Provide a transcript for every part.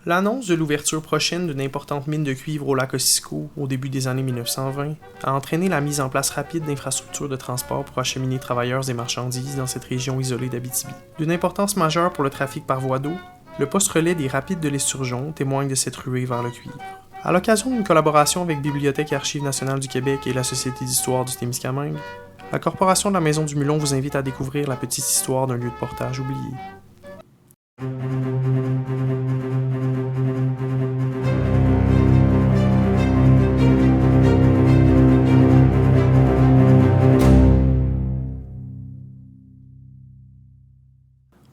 L'annonce de l'ouverture prochaine d'une importante mine de cuivre au lac Ossisco au début des années 1920 a entraîné la mise en place rapide d'infrastructures de transport pour acheminer travailleurs et marchandises dans cette région isolée d'Abitibi. D'une importance majeure pour le trafic par voie d'eau, le poste relais des Rapides de l'Esturgeon témoigne de cette ruée vers le cuivre. À l'occasion d'une collaboration avec Bibliothèque et Archives nationales du Québec et la Société d'histoire du Témiscamingue, la Corporation de la Maison du Mulon vous invite à découvrir la petite histoire d'un lieu de portage oublié.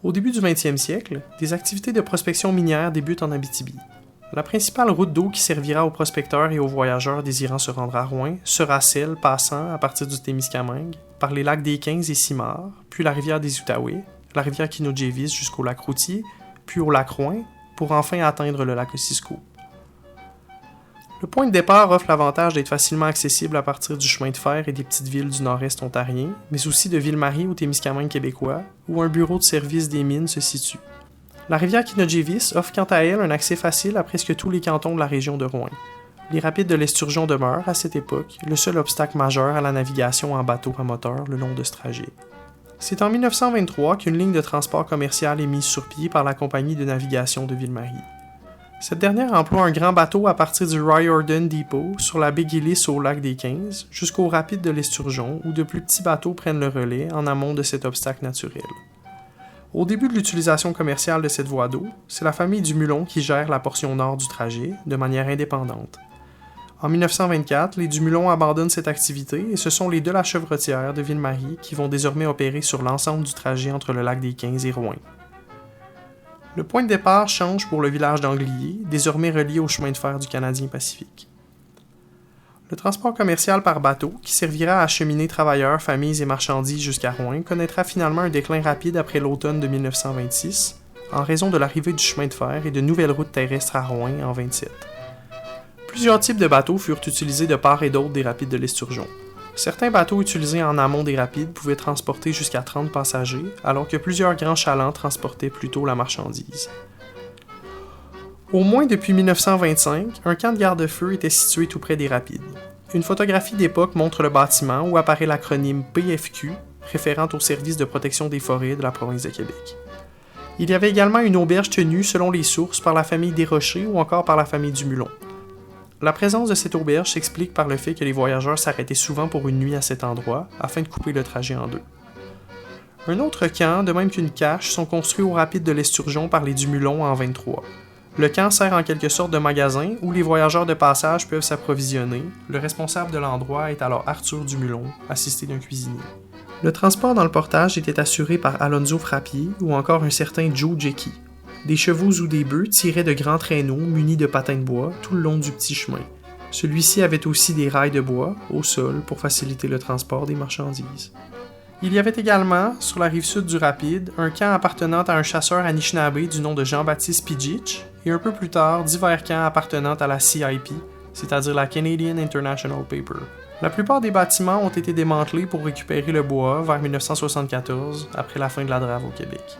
Au début du 20e siècle, des activités de prospection minière débutent en Abitibi. La principale route d'eau qui servira aux prospecteurs et aux voyageurs désirant se rendre à Rouyn sera celle passant, à partir du Témiscamingue, par les lacs des Quinze et Simard, puis la rivière des Outaouais, la rivière Kinojévis jusqu'au lac Routier, puis au lac Rouyn, pour enfin atteindre le lac Ossisco. Le point de départ offre l'avantage d'être facilement accessible à partir du chemin de fer et des petites villes du nord-est ontarien, mais aussi de Ville-Marie au Témiscamingue québécois, où un bureau de service des mines se situe. La rivière Kinojévis offre quant à elle un accès facile à presque tous les cantons de la région de Rouyn. Les rapides de l'Esturgeon demeurent, à cette époque, le seul obstacle majeur à la navigation en bateau à moteur le long de ce trajet. C'est en 1923 qu'une ligne de transport commercial est mise sur pied par la compagnie de navigation de Ville-Marie. Cette dernière emploie un grand bateau à partir du Riordan Depot sur la baie Gillis au lac des Quinze jusqu'aux rapides de l'Esturgeon où de plus petits bateaux prennent le relais en amont de cet obstacle naturel. Au début de l'utilisation commerciale de cette voie d'eau, c'est la famille du Mulon qui gère la portion nord du trajet de manière indépendante. En 1924, les Dumulon abandonnent cette activité et ce sont les de la Chevrotière de Ville-Marie qui vont désormais opérer sur l'ensemble du trajet entre le lac des Quinze et Rouyn. Le point de départ change pour le village d'Anglier, désormais relié au chemin de fer du Canadien Pacifique. Le transport commercial par bateau, qui servira à acheminer travailleurs, familles et marchandises jusqu'à Rouyn, connaîtra finalement un déclin rapide après l'automne de 1926, en raison de l'arrivée du chemin de fer et de nouvelles routes terrestres à Rouyn en 1927. Plusieurs types de bateaux furent utilisés de part et d'autre des rapides de l'Esturgeon. Certains bateaux utilisés en amont des rapides pouvaient transporter jusqu'à 30 passagers, alors que plusieurs grands chalands transportaient plutôt la marchandise. Au moins depuis 1925, un camp de garde-feu était situé tout près des rapides. Une photographie d'époque montre le bâtiment où apparaît l'acronyme PFQ, référant au service de protection des forêts de la province de Québec. Il y avait également une auberge tenue, selon les sources, par la famille Desrochers ou encore par la famille Dumulon. La présence de cette auberge s'explique par le fait que les voyageurs s'arrêtaient souvent pour une nuit à cet endroit, afin de couper le trajet en deux. Un autre camp, de même qu'une cache, sont construits aux rapides de l'Esturgeon par les Dumulon en 1923. Le camp sert en quelque sorte de magasin où les voyageurs de passage peuvent s'approvisionner. Le responsable de l'endroit est alors Arthur Dumulon, assisté d'un cuisinier. Le transport dans le portage était assuré par Alonzo Frappier ou encore un certain Joe Jecky. Des chevaux ou des bœufs tiraient de grands traîneaux munis de patins de bois tout le long du petit chemin. Celui-ci avait aussi des rails de bois au sol pour faciliter le transport des marchandises. Il y avait également, sur la rive sud du rapide, un camp appartenant à un chasseur Anishinaabe du nom de Jean-Baptiste Pidgich et un peu plus tard, divers camps appartenant à la CIP, c'est-à-dire la Canadian International Paper. La plupart des bâtiments ont été démantelés pour récupérer le bois vers 1974, après la fin de la drave au Québec.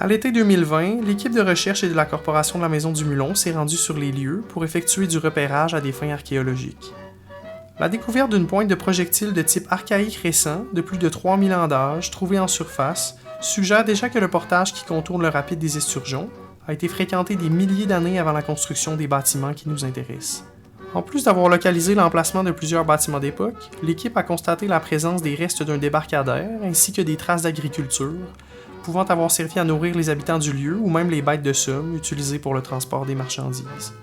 À l'été 2020, l'équipe de recherche et de la Corporation de la Maison du Mulon s'est rendue sur les lieux pour effectuer du repérage à des fins archéologiques. La découverte d'une pointe de projectile de type archaïque récent, de plus de 3000 ans d'âge, trouvée en surface, suggère déjà que le portage qui contourne le rapide des Esturgeons a été fréquenté des milliers d'années avant la construction des bâtiments qui nous intéressent. En plus d'avoir localisé l'emplacement de plusieurs bâtiments d'époque, l'équipe a constaté la présence des restes d'un débarcadère ainsi que des traces d'agriculture, pouvant avoir servi à nourrir les habitants du lieu ou même les bêtes de somme utilisées pour le transport des marchandises.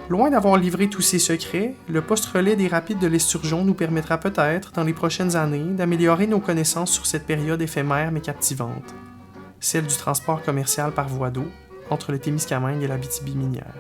Loin d'avoir livré tous ces secrets, le poste relais des rapides de l'Esturgeon nous permettra peut-être, dans les prochaines années, d'améliorer nos connaissances sur cette période éphémère mais captivante, celle du transport commercial par voie d'eau entre le Témiscamingue et l'Abitibi minière.